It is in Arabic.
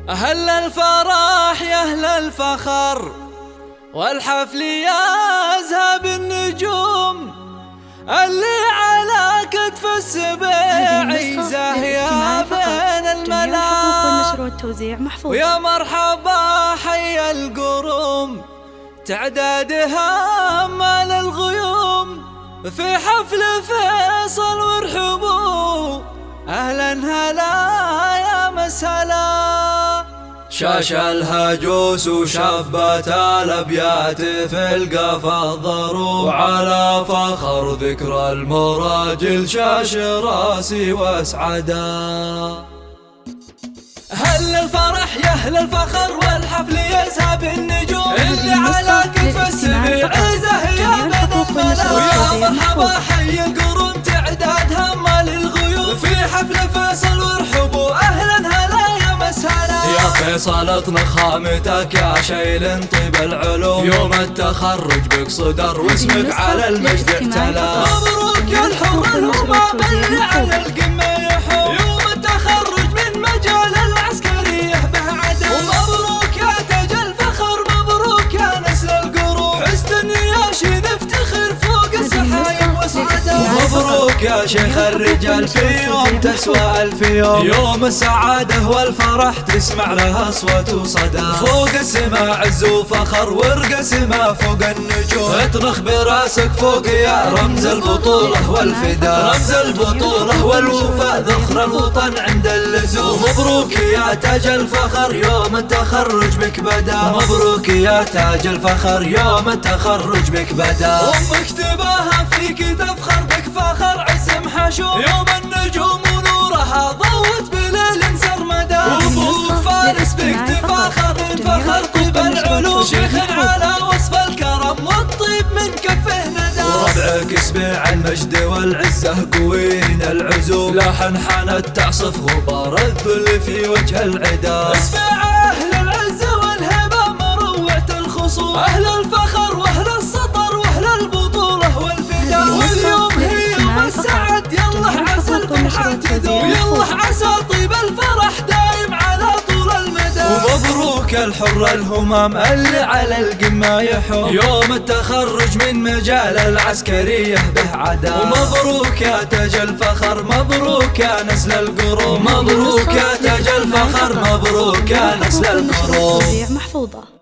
أهل الفرح يا أهل الفخر والحفل يا أزهى بالنجوم اللي على كتف السبع زاهية بين الملا ويا مرحبا حي القروم تعدادها مال الغيوم في حفل فيصل وارحبوا أهلا هلا يا مسهلا. شاش الهجوس وشبت الأبيات في القفا الضروب وعلى فخر ذكر المراجل شاش راسي واسعدا. أهل الفرح يا أهل الفخر والحفل يزهى بالنجوم اللي على كتف السبيع زاهية بين الملا ويا مرحبا حي القرون تعدادها مال الغيوم في حفل فيصل وارحبوا أهلا هلا يا مسهلا. يا فيصل اطلق خامتك يا شيل طيب العلوم يوم التخرج بك صدر واسمك على المجد اعتلى. مبروك يا الحر الهمام اللي على القمة يحوم يوم التخرج من مجال العسكرية به عدل. ومبروك يا تاج الفخر مبروك يا نسل القروم حسن النياشي نفتخر فوق السحايب واسعدا. مبروك يا شيخ الرجال في يوم تسوى ألف يوم يوم السعادة والفرح تسمع لها أصوات وصدى. فوق السما عز وفخر ورقة سما فوق النجوم اطرخ براسك فوق يا رمز البطولة والفداء رمز البطولة والوفاء ذخر الوطن عند اللزوم. مبروك يا تاج الفخر يوم التخرج بك بدا مبروك يا تاج الفخر يوم التخرج بك بدا. أمك تباها فيك تفخر بك فخر عزم حشوم يوم النجوم ونورها ضوت بليل سرمدا. وابوك فارس بك تفاخر فخر طيب العلوم شيخ على وصف الكرم والطيب من كفه ندى. وربعك سبيع المجد والعزة قوين العزوم لا حنحنت تعصف غبار الذل في وجه العدا. اسمع أهل العزة والهبة مروعة الخصوم أهل الفخر وأهل السطر وأهل البطولة والفداء. واليوم هي يوم السعد يلا عسى الفرحة تدوم يلا عسى طيب الفرح دايم على طول المدى. ومبروك الحر الهمام اللي على القمة يحوم يوم التخرج من مجال العسكرية به عدا. ومبروك يا تاج الفخر مبروك يا نسل القروم مبروك يا تاج الفخر مبروك يا نسل القروم. محفوظة.